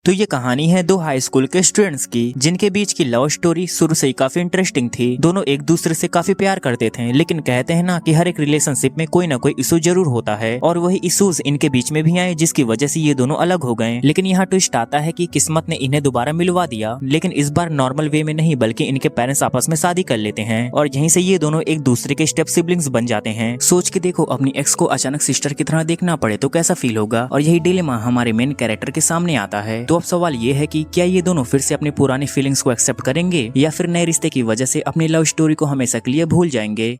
तो ये कहानी है दो हाई स्कूल के स्टूडेंट्स की, जिनके बीच की लव स्टोरी शुरू से ही काफी इंटरेस्टिंग थी। दोनों एक दूसरे से काफी प्यार करते थे, लेकिन कहते हैं ना कि हर एक रिलेशनशिप में कोई ना कोई इशू जरूर होता है, और वही इश्यूज इनके बीच में भी आए, जिसकी वजह से ये दोनों अलग हो गए। लेकिन यहाँ ट्विस्ट आता है कि किस्मत ने इन्हें दोबारा मिलवा दिया, लेकिन इस बार नॉर्मल वे में नहीं, बल्कि इनके पेरेंट्स आपस में शादी कर लेते हैं और यहीं से ये दोनों एक दूसरे के स्टेप सिबलिंग्स बन जाते हैं। सोच के देखो, अपनी एक्स को अचानक सिस्टर की तरह देखना पड़े तो कैसा फील होगा। और यही डिलेमा हमारे मेन कैरेक्टर के सामने आता है। तो अब सवाल ये है कि क्या ये दोनों फिर से अपनी पुरानी फीलिंग्स को एक्सेप्ट करेंगे, या फिर नए रिश्ते की वजह से अपनी लव स्टोरी को हमेशा के लिए भूल जाएंगे।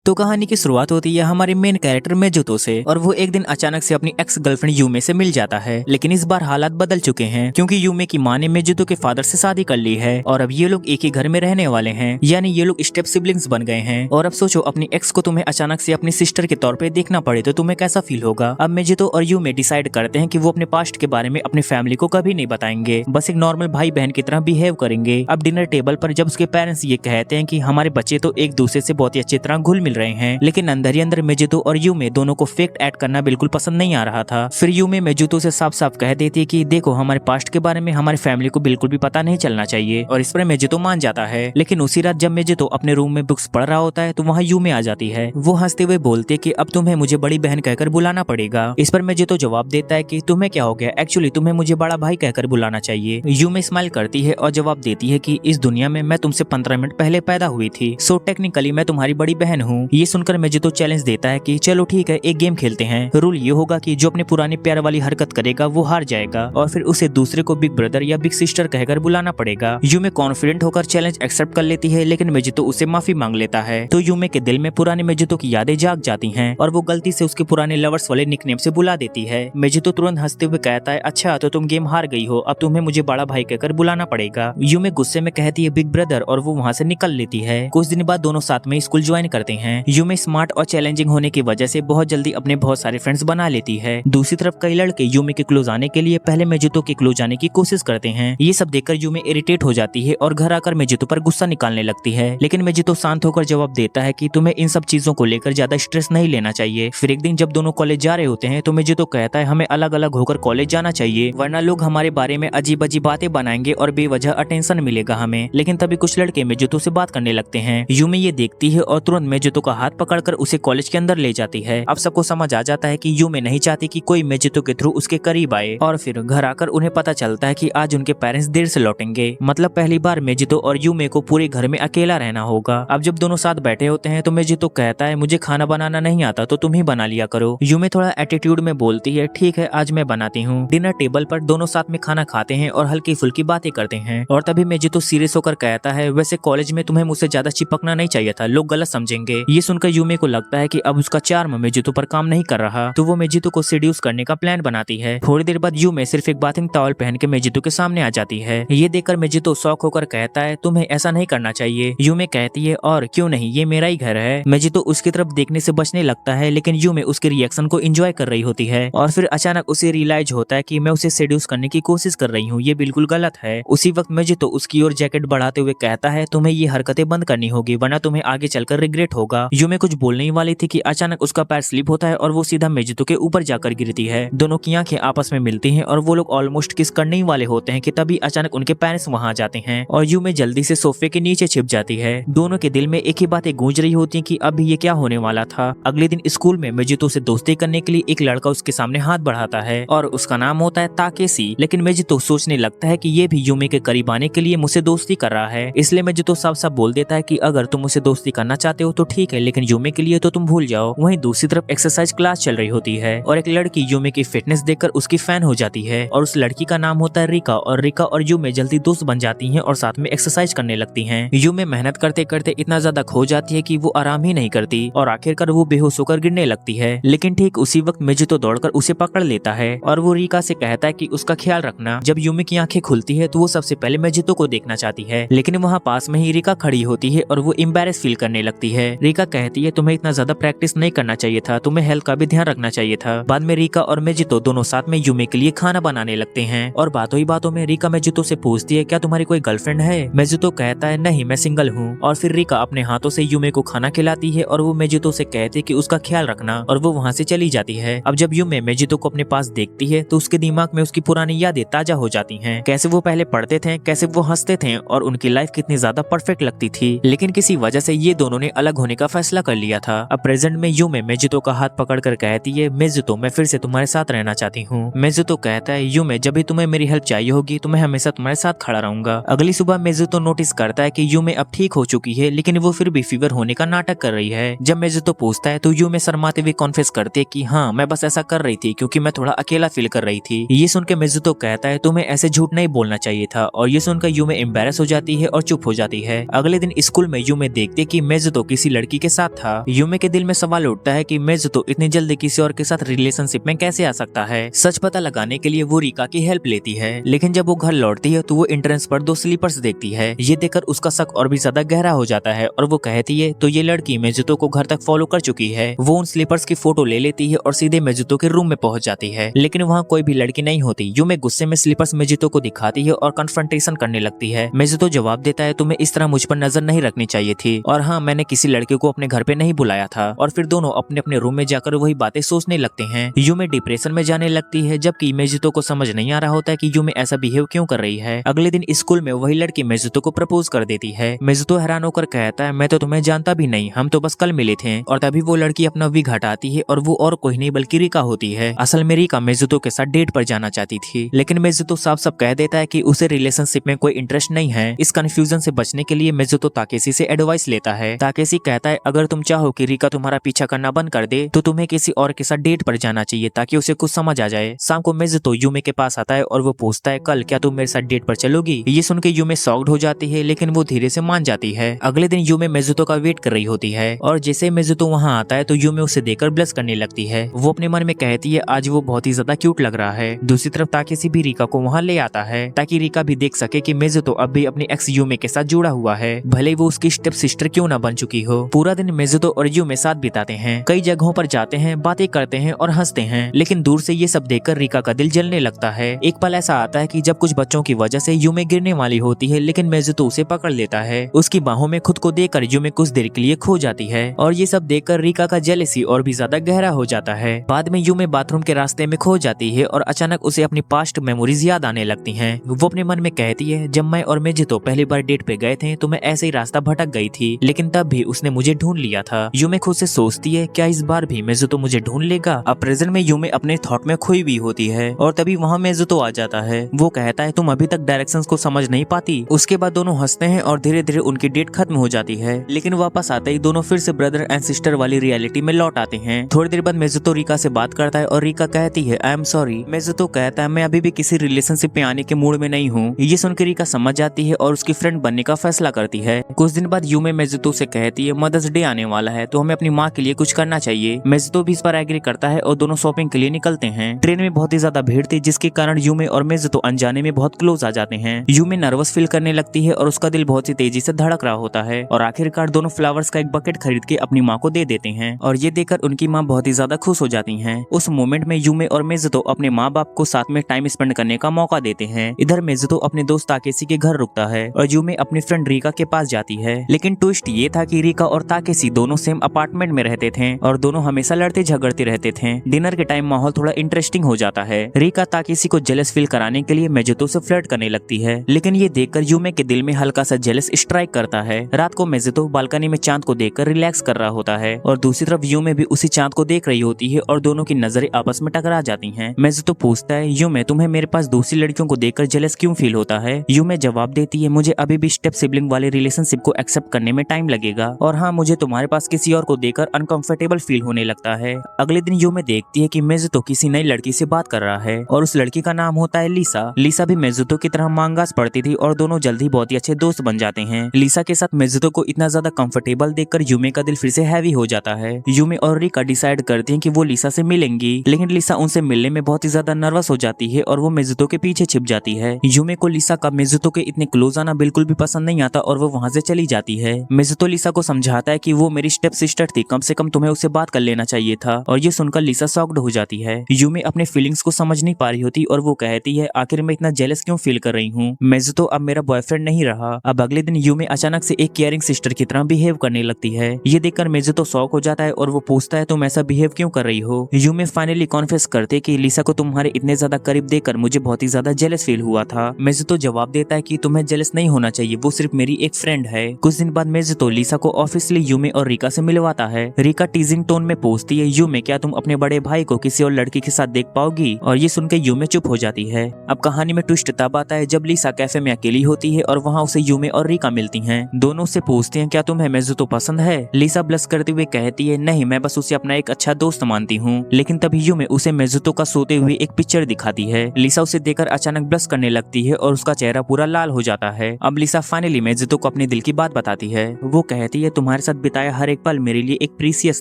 तो कहानी की शुरुआत होती है हमारे मेन कैरेक्टर मेजुतो से, और वो एक दिन अचानक से अपनी एक्स गर्लफ्रेंड यूमे से मिल जाता है। लेकिन इस बार हालात बदल चुके हैं, क्योंकि यूमे की माँ ने मेजुतो के फादर से शादी कर ली है और अब ये लोग एक ही घर में रहने वाले हैं, यानी ये लोग स्टेप सिबलिंग्स बन गए हैं। और अब सोचो, अपनी एक्स को तुम्हें अचानक से अपनी सिस्टर के तौर पे देखना पड़े तो तुम्हें कैसा फील होगा। अब मेजुतो और यूमे डिसाइड करते हैं कि वो अपने पास्ट के बारे में अपनी फैमिली को कभी नहीं बताएंगे, बस एक नॉर्मल भाई बहन की तरह बिहेव करेंगे। अब डिनर टेबल पर जब उसके पेरेंट्स ये कहते हैं कि हमारे बच्चे तो एक दूसरे से बहुत ही अच्छी तरह घुल मिल रहे हैं, लेकिन अंदर ही अंदर मेजुतो और यूमे दोनों को फेक ऐड करना बिल्कुल पसंद नहीं आ रहा था। फिर यूमे मेजुतो से साफ साफ कह देती है कि देखो, हमारे पास्ट के बारे में हमारी फैमिली को बिल्कुल भी पता नहीं चलना चाहिए, और इस पर मेजुतो मान जाता है। लेकिन उसी रात जब मेजुतो अपने रूम में बुक्स पढ़ रहा होता है तो वहाँ यूमे आ जाती है। वो हंसते हुए बोलती है कि अब तुम्हें मुझे बड़ी बहन कहकर बुलाना पड़ेगा। इस पर मेजुतो जवाब देता है कि तुम्हें क्या हो गया, एक्चुअली तुम्हें मुझे बड़ा भाई कहकर बुलाना चाहिए। यूमे स्माइल करती है और जवाब देती है कि इस दुनिया में मैं तुमसे 15 मिनट पहले पैदा हुई थी, सो टेक्निकली मैं तुम्हारी बड़ी बहन हूँ। ये सुनकर मेजुतो चैलेंज देता है कि चलो ठीक है, एक गेम खेलते हैं। रूल ये होगा कि जो अपने पुराने प्यार वाली हरकत करेगा वो हार जाएगा, और फिर उसे दूसरे को बिग ब्रदर या बिग सिस्टर कहकर बुलाना पड़ेगा। यूमे कॉन्फिडेंट होकर चैलेंज एक्सेप्ट कर लेती है, लेकिन मेजुतो उसे माफी मांग लेता है। तो यूमे के दिल में पुराने मेजुतो की यादें जाग जाती हैं, और वो गलती से उसके पुराने लवर्स वाले निकनेम से बुला देती है। मेजुतो तुरंत हंसते हुए कहता है, अच्छा तो तुम गेम हार गई हो, अब तुम्हें मुझे बड़ा भाई कहकर बुलाना पड़ेगा। यूमे गुस्से में कहती है बिग ब्रदर, और वो वहाँ से निकल लेती है। कुछ दिन बाद दोनों साथ में स्कूल ज्वाइन करते हैं। यूमे स्मार्ट और चैलेंजिंग होने की वजह से बहुत जल्दी अपने बहुत सारे फ्रेंड्स बना लेती है। दूसरी तरफ कई लड़के यूमे के क्लोज आने के लिए पहले मेजुतो के क्लोज आने की कोशिश करते हैं। ये सब देखकर यूमे इरिटेट हो जाती है और घर आकर मेजुतो पर गुस्सा निकालने लगती है। लेकिन मेजुतो शांत होकर जवाब देता है कि तुम्हें इन सब चीजों को लेकर ज्यादा स्ट्रेस नहीं लेना चाहिए। फिर एक दिन जब दोनों कॉलेज जा रहे होते हैं तो मेजुतो कहता है हमें अलग अलग होकर कॉलेज जाना चाहिए, वरना लोग हमारे बारे में अजीब अजीब बातें बनाएंगे और बेवजह अटेंशन मिलेगा हमें। लेकिन तभी कुछ लड़के मेजुतो से बात करने लगते हैं। यूमे ये देखती है और तुरंत मेजुतो का हाथ पकड़कर उसे कॉलेज के अंदर ले जाती है। अब सबको समझ आ जाता है कि यूमे नहीं चाहती कि कोई मेजुतो के थ्रू उसके करीब आए, और फिर घर आकर उन्हें पता चलता है कि आज उनके पेरेंट्स देर से लौटेंगे। मतलब पहली बार मेजुतो और यूमे को पूरे घर में अकेला रहना होगा। अब जब दोनों साथ बैठे होते हैं तो मेजुतो कहता है मुझे खाना बनाना नहीं आता तो तुम ही बना लिया करो। यूमे थोड़ा एटीट्यूड में बोलती है ठीक है, आज मैं बनाती हूँ। डिनर टेबल पर दोनों साथ में खाना खाते हैं और हल्की फुल्की बातें करते हैं, और तभी मेजुतो सीरियस होकर कहता है वैसे कॉलेज में तुम्हें मुझसे ज्यादा चिपकना नहीं चाहिए था, लोग गलत समझेंगे। ये सुनकर यूमे को लगता है कि अब उसका चार्म मेजुतो पर काम नहीं कर रहा, तो वो मेजुतो को सेड्यूस करने का प्लान बनाती है। थोड़ी देर बाद यूमे सिर्फ एक बाथिंग टॉवल पहन के मेजुतो के सामने आ जाती है। ये देखकर मेजुतो शॉक होकर कहता है तुम्हें ऐसा नहीं करना चाहिए। यूमे कहती है और क्यों नहीं, ये मेरा ही घर है। मेजुतो उसकी तरफ देखने से बचने लगता है, लेकिन यूमे उसके रिएक्शन को एंजॉय कर रही होती है, और फिर अचानक उसे रियलाइज होता है कि मैं उसे सेड्यूस करने की कोशिश कर रही हूँ, ये बिल्कुल गलत है। उसी वक्त मेजुतो उसकी ओर जैकेट बढ़ाते हुए कहता है तुम्हें ये हरकतें बंद करनी होगी, वरना तुम्हें आगे चलकर रिग्रेट होगा। यूमे कुछ बोलने ही वाली थी कि अचानक उसका पैर स्लिप होता है और वो सीधा मेजुतो के ऊपर जाकर गिरती है। दोनों की आंखें आपस में मिलती हैं और वो लोग ऑलमोस्ट किस करने ही वाले होते हैं कि तभी अचानक उनके पेरेंट्स वहां आ जाते हैं, और यूमे जल्दी से सोफे के नीचे छिप जाती है। दोनों के दिल में एक ही बातें गूंज रही होती हैं कि अब ये क्या होने वाला था। अगले दिन स्कूल में मेजुतो से दोस्ती करने के लिए एक लड़का उसके सामने हाथ बढ़ाता है, और उसका नाम होता है ताकेशी। लेकिन मेजुतो सोचने लगता है कि ये भी यूमे के करीब आने के लिए मुझसे दोस्ती कर रहा है, इसलिए मेजुतो साफ साफ बोल देता है कि अगर तुम मुझसे दोस्ती करना चाहते हो तो ठीक है, लेकिन यूमे के लिए तो तुम भूल जाओ। वहीं दूसरी तरफ एक्सरसाइज क्लास चल रही होती है, और एक लड़की यूमे की फिटनेस देखकर उसकी फैन हो जाती है, और उस लड़की का नाम होता है रिका। और रिका और यूमे जल्दी दोस्त बन जाती हैं और साथ में एक्सरसाइज करने लगती हैं। यूमे मेहनत करते करते इतना ज्यादा खो जाती है कि वो आराम ही नहीं करती, और आखिरकार वो बेहोश होकर गिरने लगती है। लेकिन ठीक उसी वक्त मेजुतो दौड़कर उसे पकड़ लेता है, और वो रिका से कहता है कि उसका ख्याल रखना। जब यूमे की आंखें खुलती है तो वो सबसे पहले मेजुतो को देखना चाहती है, लेकिन वहाँ पास में ही रिका खड़ी होती है और वो एम्बैरेस फील करने लगती है। रिका कहती है तुम्हें इतना ज्यादा प्रैक्टिस नहीं करना चाहिए था, तुम्हें हेल्थ का भी ध्यान रखना चाहिए था। बाद में रिका और मेजितो दोनों साथ में यूमे के लिए खाना बनाने लगते हैं और बातों ही बातों में रिका मेजितो से पूछती है क्या तुम्हारी कोई गर्लफ्रेंड है। मेजितो कहता है नहीं मैं सिंगल हूँ। और फिर रिका अपने हाथों से यूमे को खाना खिलाती है और वो मेजितो से कहती है कि उसका ख्याल रखना और वो वहाँ से चली जाती है। अब जब यूमे मेजितो को अपने पास देखती है तो उसके दिमाग में उसकी पुरानी यादें ताजा हो जाती हैं। कैसे वो पहले पढ़ते थे, कैसे वो हंसते थे और उनकी लाइफ कितनी ज्यादा परफेक्ट लगती थी। लेकिन किसी वजह से ये दोनों ने अलग होने का फैसला कर लिया था। अब प्रेजेंट में यूमे मेजितो का हाथ पकड़कर कहती है मेजितो मैं फिर से तुम्हारे साथ रहना चाहती हूँ। मेजितो कहता है यूमे जब भी तुम्हें मेरी हेल्प चाहिए होगी तो मैं हमेशा तुम्हारे साथ खड़ा रहूंगा। अगली सुबह मेजितो नोटिस करता है कि यूमे अब ठीक हो चुकी है लेकिन वो फिर भी फीवर होने का नाटक कर रही है। जब मेजितो पूछता है तो यूमे शर्माते हुए कॉन्फेस करती है कि हाँ मैं बस ऐसा कर रही थी क्योंकि मैं थोड़ा अकेला फील कर रही थी। ये सुनकर मेजितो कहता है तुम्हें ऐसे झूठ नहीं बोलना चाहिए था और ये सुनकर यूमे एम्बैरेस हो जाती है और चुप हो जाती है। अगले दिन स्कूल में यूमे देखते कि मेजितो किसी लड़की के साथ था। यूमे के दिल में सवाल उठता है कि मेजितो इतनी जल्दी किसी और के साथ रिलेशनशिप में कैसे आ सकता है। सच पता लगाने के लिए वो रिका की हेल्प लेती है लेकिन जब वो घर लौटती है तो वो एंट्रेंस पर 2 स्लीपर्स देखती है। ये देखकर उसका शक और भी ज्यादा गहरा हो जाता है और वो कहती है तो ये लड़की मेजितो को घर तक फॉलो कर चुकी है। वो उन स्लीपर्स की फोटो ले लेती है और सीधे मेजितो के रूम में पहुंच जाती है लेकिन वहाँ कोई भी लड़की नहीं होती। यूमे गुस्से में स्लीपर्स मेजितो को दिखाती है और कन्फ्रंटेशन करने लगती है। मेजितो जवाब देता है तुम्हें इस तरह मुझ पर नजर नहीं रखनी चाहिए थी और हाँ मैंने किसी लड़के को अपने घर पे नहीं बुलाया था। और फिर दोनों अपने अपने रूम में जाकर वही बातें सोचने लगते हैं। यूमे डिप्रेशन में जाने लगती है जबकि मेजितो को समझ नहीं आ रहा होता है कि यूमे ऐसा बिहेव क्यों कर रही है। अगले दिन स्कूल में वही लड़की मेजितो को प्रपोज कर देती है। मेजितो हैरान होकर कहता है मैं तो तुम्हें जानता भी नहीं, हम तो बस कल मिले थे। और तभी वो लड़की अपना विग हटाती है और वो और कोई नहीं बल्कि रिका होती है। असल में रिका मेजितो के साथ डेट पर जाना चाहती थी लेकिन मेजितो साफ साफ कह देता है कि उसे रिलेशनशिप में कोई इंटरेस्ट नहीं है। इस कंफ्यूजन से बचने के लिए मेजितो ताकेशी से एडवाइस लेता है। ताकेशी कहता है अगर तुम चाहो कि रिका तुम्हारा पीछा करना बंद कर दे तो तुम्हें किसी और के साथ डेट पर जाना चाहिए ताकि उसे कुछ समझ आ जाए। शाम को मेजितो यूमे के पास आता है और वो पूछता है कल क्या तुम मेरे साथ डेट पर चलोगी। ये सुन के यूमे शॉक्ड हो जाती है लेकिन वो धीरे से मान जाती है। अगले दिन यूमे मेजितो का वेट कर रही होती है और जैसे मेजितो वहाँ आता है तो यूमे उसे देखकर ब्लश करने लगती है। वो अपने मन में कहती है आज वो बहुत ही ज्यादा क्यूट लग रहा है। दूसरी तरफ ताकेशी भी रिका को वहाँ ले आता है ताकि रिका भी देख सके कि मेजितो अब भी अपनी एक्स यूमे के साथ जुड़ा हुआ है भले वो उसकी स्टेप सिस्टर क्यों ना बन चुकी हो। पूरा दिन मेजितो और यूमे साथ बिताते हैं, कई जगहों पर जाते हैं, बातें करते हैं और हंसते हैं लेकिन दूर से ये सब देखकर रिका का दिल जलने लगता है। एक पल ऐसा आता है कि जब कुछ बच्चों की वजह से यूमे गिरने वाली होती है लेकिन मेजितो उसे पकड़ लेता है। उसकी बाहों में खुद को देखकर यूमे कुछ देर के लिए खो जाती है और ये सब देखकर रिका का जेलसी और भी ज्यादा गहरा हो जाता है। बाद में यूमे बाथरूम के रास्ते में खो जाती है और अचानक उसे अपनी पास्ट मेमोरीज याद आने लगती हैं। वो अपने मन में कहती है जब मैं और मेजितो पहली बार डेट पे गए थे तो मैं ऐसे ही रास्ता भटक गई थी लेकिन तब भी उसने मुझे ढूंढ लिया था। यूमे खुद से सोचती है क्या इस बार भी मेजितो मुझे ढूंढ लेगा। अब प्रेजेंट में यूमे अपने थॉट में खोई हुई होती है और तभी वहाँ मेजितो आ जाता है। वो कहता है तुम अभी तक डायरेक्शंस को समझ नहीं पाती। उसके बाद दोनों हंसते हैं और धीरे धीरे उनकी डेट खत्म हो जाती है लेकिन वापस आते ही दोनों फिर से ब्रदर एंड सिस्टर वाली रियलिटी में लौट आते हैं। थोड़ी देर बाद मेजितो रिका से बात करता है और रिका कहती है आई एम सॉरी। मेजितो कहता है मैं अभी भी किसी रिलेशनशिप में आने के मूड में नहीं हूँ। ये सुनकर रिका समझ जाती है और उसकी फ्रेंड बनने का फैसला करती है। कुछ दिन बाद यूमे मेजितो से कहती है मदर्स डे आने वाला है तो हमें अपनी माँ के लिए कुछ करना चाहिए। मेजितो भी इस पर एग्री करता है और दोनों शॉपिंग के लिए निकलते हैं। ट्रेन में बहुत ही ज्यादा भीड़ थी जिसके कारण यूमे और मेजितो अनजाने में बहुत क्लोज आ जाते हैं। यूमे नर्वस फील करने लगती है और उसका दिल बहुत ही तेजी से धड़क रहा होता है और आखिरकार दोनों फ्लावर्स का एक बकेट खरीद के अपनी माँ को दे देते हैं और ये देखकर उनकी माँ बहुत ही ज्यादा खुश हो जाती हैं। उस मोमेंट में यूमे और मेजितो अपने माँ बाप को साथ में टाइम स्पेंड करने का मौका देते हैं। इधर मेजितो अपने दोस्त ताकेशी के घर रुकता है और यूमे अपनी फ्रेंड रिका के पास जाती है। लेकिन ट्विस्ट ये था कि रिका और ताकेशी दोनों सेम अपार्टमेंट में रहते थे और दोनों हमेशा लड़ते झगड़ते रहते थे। डिनर के टाइम माहौल थोड़ा इंटरेस्टिंग हो जाता है। रिका ताकेशी को जेलस फील कराने के लिए मेजितो से फ्लर्ट करने लगती है लेकिन ये देखकर यूमे के दिल में हल्का सा जेलस स्ट्राइक करता है। रात को मेजितो बालकनी में चांद को देखकर रिलैक्स कर रहा होता है और दूसरी तरफ यूमे भी उसी चांद को देख रही होती है और दोनों की नजरें आपस में टकरा जाती हैं। मेजितो पूछता है यूमे तुम्हें मेरे पास दूसरी लड़कियों को देखकर जेलस क्यों फील होता है। यूमे जवाब देती है मुझे अभी भी स्टेप सिबलिंग वाले रिलेशनशिप को एक्सेप्ट करने में टाइम लगेगा और हाँ मुझे तुम्हारे पास किसी और को देखकर अनकंफर्टेबल फील होने लगता है। अगले दिन यूमे देखती है कि मेजितो किसी नई लड़की से बात कर रहा है और उस लड़की का नाम होता है लिसा। लिसा भी मेजितो की तरह मांगास पढ़ती थी और दोनों जल्दी बहुत ही अच्छे दोस्त बन जाते हैं। लिसा के साथ मेजितो को इतना ज्यादा कंफर्टेबल देखकर यूमे का दिल फिर से हैवी हो जाता है। यूमे और रिका डिसाइड करती हैं कि वो लिसा से मिलेंगी लेकिन लिसा उनसे मिलने में बहुत ही ज्यादा नर्वस हो जाती है और वो मेजितो के पीछे छिप जाती है। यूमे को लिसा का मेजितो के इतने क्लोज आना बिल्कुल भी पसंद नहीं आता और वो वहाँ से चली जाती है। मेजितो लिसा को समझा समझाता है कि वो मेरी स्टेप सिस्टर थी, कम से कम तुम्हें उससे बात कर लेना चाहिए था। और ये सुनकर लिसा शॉक्ड हो जाती है। यूमी अपने फीलिंग्स को समझ नहीं पा रही होती और वो कहती है आखिर मैं इतना जेलस क्यों फील कर रही हूँ, मेजुतो अब मेरा बॉयफ्रेंड नहीं रहा। अब अगले दिन यूमी अचानक से एक केयरिंग सिस्टर की तरह बिहेव करने लगती है। ये देखकर मेजुतो शॉक हो जाता है और वो पूछता है तुम ऐसा बिहेव क्यों कर रही हो। यूमी फाइनली कॉन्फेस करते कि लिसा को तुम्हारे इतने ज्यादा करीब देखकर मुझे बहुत ही ज्यादा जेलस फील हुआ था। मेजुतो जवाब देता है कि तुम्हें जेलस नहीं होना चाहिए, वो सिर्फ मेरी एक फ्रेंड है। कुछ दिन बाद मेजुतो लिसा को ऑफिशियली यूमी और रिका से मिलवाता है। रिका टीजिंग टोन में पूछती है यूमी क्या तुम अपने बड़े भाई को किसी और लड़की के साथ देख पाओगी, और ये सुनकर यूमी चुप हो जाती है। अब कहानी में ट्विस्ट तब आता है जब लिसा कैफे में अकेली होती है और वहाँ उसे यूमी और रिका मिलती हैं। दोनों से पूछते हैं क्या तुम्हें मेजुतो पसंद है। लिसा ब्लश करते हुए कहती है नहीं, मैं बस उसे अपना एक अच्छा दोस्त मानती हूँ। लेकिन तभी यूमी उसे मेजुतो का सोते हुए एक पिक्चर दिखाती है। लिसा उसे देखकर अचानक ब्लश करने लगती है और उसका चेहरा पूरा लाल हो जाता है। अब लिसा फाइनली मेजुतो को अपने दिल की बात बताती है। वो कहती है तुम्हारे साथ बिताया हर एक पल मेरे लिए एक प्रीसियस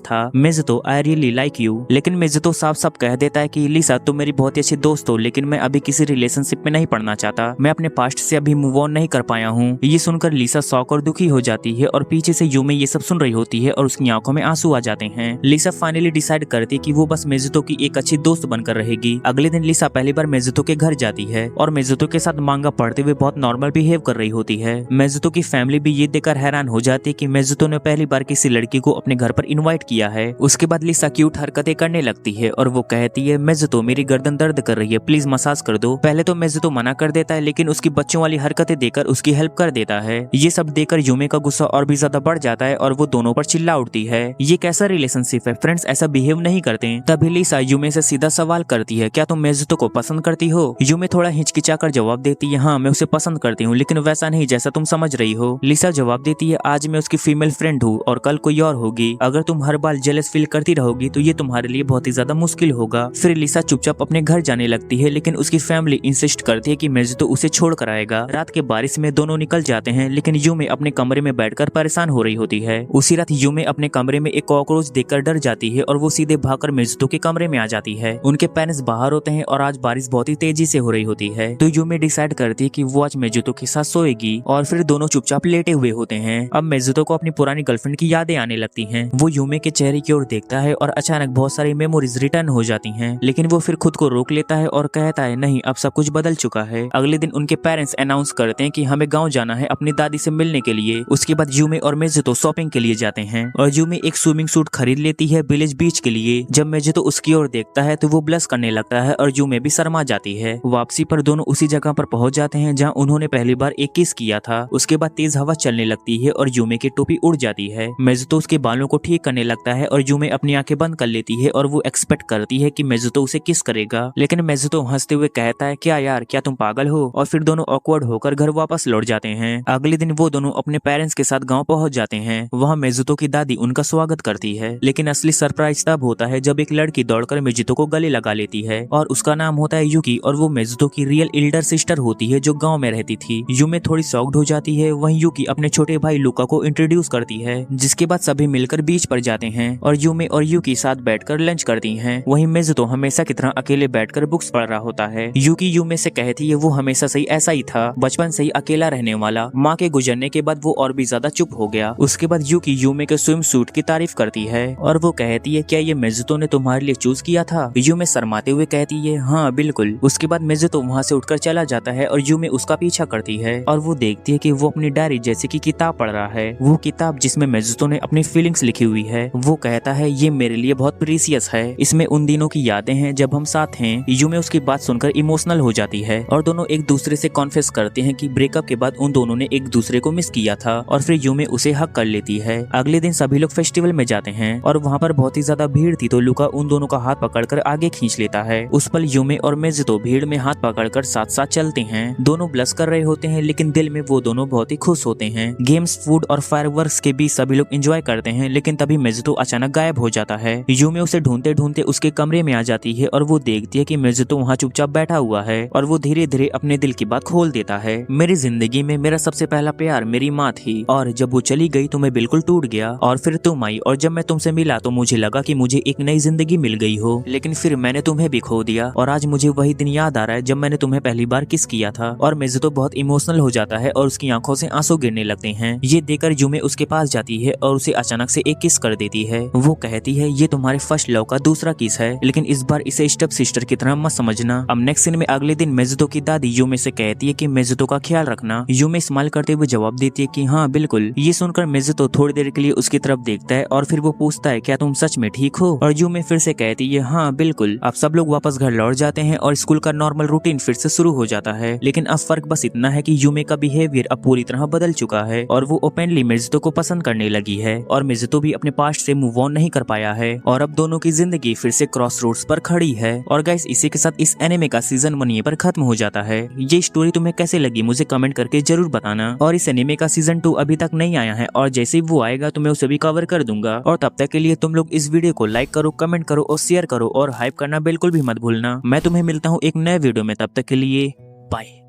था मेजुतो, आई रियली लाइक यू। लेकिन मेजुतो साफ साफ कह देता है कि लिसा तुम मेरी बहुत ही अच्छी दोस्त हो, लेकिन मैं अभी किसी रिलेशनशिप में नहीं पड़ना चाहता। मैं अपने पास्ट से अभी मूव ऑन नहीं कर पाया हूँ। ये सुनकर लिसा शॉक और दुखी हो जाती है और पीछे से यूमी ये सब सुन रही होती है और उसकी आंखों में आंसू आ जाते हैं। लिसा फाइनली डिसाइड करती कि वो बस मेजुतो की एक अच्छी दोस्त बनकर रहेगी। अगले दिन लिसा पहली बार मेजुतो के घर जाती है और मेजुतो के साथ मांगा पढ़ते हुए बहुत नॉर्मल बिहेव कर रही होती है। मेजुतो की फैमिली भी ये देखकर हैरान हो जाती है कि मेजुतो ने पहली बार किसी लड़की को अपने घर पर इनवाइट किया है। उसके बाद लिसा क्यूट हरकतें करने लगती है और वो कहती है मेजुतो मेरी गर्दन दर्द कर रही है, प्लीज मसाज कर दो। पहले तो मेजुतो मना कर देता है, लेकिन उसकी बच्चों वाली हरकतें देकर उसकी हेल्प कर देता है। ये सब देखकर यूमी का गुस्सा और भी ज्यादा बढ़ जाता है और वो दोनों पर चिल्ला उठती है। ये कैसा रिलेशनशिप है, फ्रेंड्स ऐसा बिहेव नहीं करते। तभी लिसा यूमी से सीधा सवाल करती है क्या तुम मेजुतो को पसंद करती हो। यूमी थोड़ा हिचकिचाकर जवाब देती है हाँ मैं उसे पसंद करती हूँ, लेकिन वैसा नहीं जैसा तुम समझ रही हो। लिसा जवाब देती है आज मैं उसकी फीमेल फ्रेंड हूँ और कल कोई और होगी। अगर तुम हर बार जेलस फील करती रहोगी तो ये तुम्हारे लिए बहुत ही ज्यादा मुश्किल होगा। फिर लिसा चुपचाप अपने घर जाने लगती है, लेकिन उसकी फैमिली इंसिस्ट करती है कि मेजुतो उसे छोड़ कर आएगा। रात के बारिश में दोनों निकल जाते हैं, लेकिन यूमी अपने कमरे में बैठकर परेशान हो रही होती है। उसी रात यूमी अपने कमरे में एक कॉकरोच देखकर डर जाती है और वो सीधे भागकर मेजुतो के कमरे में आ जाती है। उनके पेरेंट्स बाहर होते हैं और आज बारिश बहुत ही तेजी से हो रही होती है, तो यूमी डिसाइड करती है कि वो आज मेजुतो के साथ सोएगी और फिर दोनों चुपचाप लेटे हुए होते हैं। अब मेजुतो को अपनी पुरानी गर्लफ्रेंड की यादें आने लगती हैं। वो यूमी के चेहरे की ओर देखता है और अचानक बहुत सारी मेमोरीज रिटर्न हो जाती हैं, लेकिन वो फिर खुद को रोक लेता है और कहता है नहीं अब सब कुछ बदल चुका है। अगले दिन उनके पेरेंट्स अनाउंस करते हैं कि हमें गांव जाना है अपनी दादी से मिलने के लिए। उसके बाद यूमी और मेजुतो शॉपिंग के लिए जाते हैं और यूमी एक स्विमिंग सूट खरीद लेती है विलेज बीच के लिए। जब मेजुतो उसकी ओर देखता है तो वो ब्लश करने लगता है और यूमी भी शर्मा जाती है। वापसी पर दोनों उसी जगह पर पहुंच जाते हैं जहां उन्होंने पहली बार एक किस किया था। उसके बाद तेज हवा चलने लगती है और यूमी की टोपी उड़ जाती है। मेजुतो उसके बालों को ठीक करने लगता है और यूमी अपनी आंखें बंद कर लेती है और वो एक्सपेक्ट करती है कि मेजुतो उसे किस करेगा, लेकिन मेजुतो हंसते हुए कहता है क्या यार क्या तुम पागल हो, और फिर दोनों ऑकवर्ड होकर घर वापस लौट जाते हैं। अगले दिन वो दोनों अपने पेरेंट्स के साथ गांव पहुंच जाते हैं। वहां मेजुतो की दादी उनका स्वागत करती है, लेकिन असली सरप्राइज तब होता है जब एक लड़की दौड़कर मेजुतो को गले लगा लेती है और उसका नाम होता है यूकी और वो मेजुतो की रियल एल्डर सिस्टर होती है जो गाँव में रहती थी। यूमी थोड़ी शॉक्ड हो जाती है। वहीं यूकी अपने छोटे भाई लुका को इंट्रोड्यूस करती है, जिसके बाद सभी मिलकर बीच पर जाते हैं और यूमी और यूकी साथ बैठकर लंच करती हैं। वहीं मेजुतो हमेशा की तरह अकेले बैठकर बुक्स पढ़ रहा होता है। यूकी यूमी से कहती है वो हमेशा से ही ऐसा ही था, बचपन से ही अकेला रहने वाला। माँ के गुजरने के बाद वो और भी ज्यादा चुप हो गया। उसके बाद यूकी यूमी के स्विम सूट की तारीफ करती है और वो कहती है क्या ये मेजुतो ने तुम्हारे लिए चूज किया था। यूमी शर्माते हुए कहती है हाँ बिल्कुल। उसके बाद मेजुतो वहाँ से उठकर चला जाता है और यूमी उसका पीछा करती है और वो देखती है कि वो अपनी डायरी जैसे की किताब पढ़ रहा है। वो किताब जिसमें मेजुतो ने अपनी फीलिंग्स लिखी हुई है। वो कहता है ये मेरे लिए बहुत प्रीसियस है, इसमें उन दिनों की यादें हैं जब हम साथ हैं। यूमी उसकी बात सुनकर इमोशनल हो जाती है और दोनों एक दूसरे से कॉन्फेस करते हैं कि ब्रेकअप के बाद उन दोनों ने एक दूसरे को मिस किया था और फिर यूमी उसे हक कर लेती है। अगले दिन सभी लोग फेस्टिवल में जाते हैं और वहाँ पर बहुत ही ज्यादा भीड़ थी, तो लुका उन दोनों का हाथ पकड़कर आगे खींच लेता है। उस पल यूमी और मेजुतो भीड़ में हाथ पकड़कर साथ साथ चलते हैं। दोनों ब्लश कर रहे होते हैं, लेकिन दिल में वो दोनों बहुत ही खुश होते हैं। गेम्स, फूड और फायरवर्क्स के बीच सभी लोग एंजॉय करते हैं, लेकिन तभी मेजुतो अचानक गायब हो जाता है। यूमी उसे ढूंढते ढूंढते उसके कमरे में आ जाती है और वो देखती है कि मेजुतो वहाँ चुपचाप बैठा हुआ है और वो धीरे धीरे अपने दिल की बात खोल देता है। मेरी जिंदगी में मेरा सबसे पहला प्यार मेरी माँ थी और जब वो चली गई तो मैं बिल्कुल टूट गया और फिर तुम आई और जब मैं तुमसे मिला तो मुझे लगा कि मुझे एक नई जिंदगी मिल गई हो, लेकिन फिर मैंने तुम्हें भी खो दिया और आज मुझे वही दिन याद आ रहा है जब मैंने तुम्हें पहली बार किस किया था। और मेजुतो बहुत इमोशनल हो जाता है और उसकी आंखों से आंसू गिरने लगते हैं। ये देखकर यूमी उसके पास पास जाती है और उसे अचानक से एक किस कर देती है। वो कहती है ये तुम्हारे फर्स्ट लव का दूसरा किस है, लेकिन इस बार इसे स्टेप सिस्टर की तरह मत समझना। अब नेक्स्ट सीन में अगले दिन मेजुतो की दादी यूमे से कहती है कि मेजुतो का ख्याल रखना। यूमे स्माइल करते हुए जवाब देती है कि हाँ बिल्कुल। ये सुनकर मेजुतो थोड़ी देर के लिए उसकी तरफ देखता है और फिर वो पूछता है क्या तुम सच में ठीक हो, और यूमे फिर से कहती है हाँ बिल्कुल। अब सब लोग वापस घर लौट जाते हैं और स्कूल का नॉर्मल रूटीन फिर से शुरू हो जाता है। लेकिन अब फर्क बस इतना है कि यूमे का बिहेवियर अब पूरी तरह बदल चुका है और वो ओपनली मेजुतो को पसंद करने लगी है, और मेजुतो भी अपने पास्ट से मूव ऑन नहीं कर पाया है और अब दोनों की जिंदगी फिर से क्रॉस रोड्स पर खड़ी है। और गाइस इसी के साथ इस एनिमे का सीजन 1 यहीं पर खत्म हो जाता है। ये स्टोरी तुम्हें कैसे लगी मुझे कमेंट करके जरूर बताना, और इस एनिमे का सीजन 2 अभी तक नहीं आया है और जैसे ही वो आएगा तो मैं उसे भी कवर कर दूंगा। और तब तक के लिए तुम लोग इस वीडियो को लाइक करो, कमेंट करो और शेयर करो और हाइप करना बिल्कुल भी मत भूलना। मैं तुम्हें मिलता हूँ एक नए वीडियो में, तब तक के लिए बाय।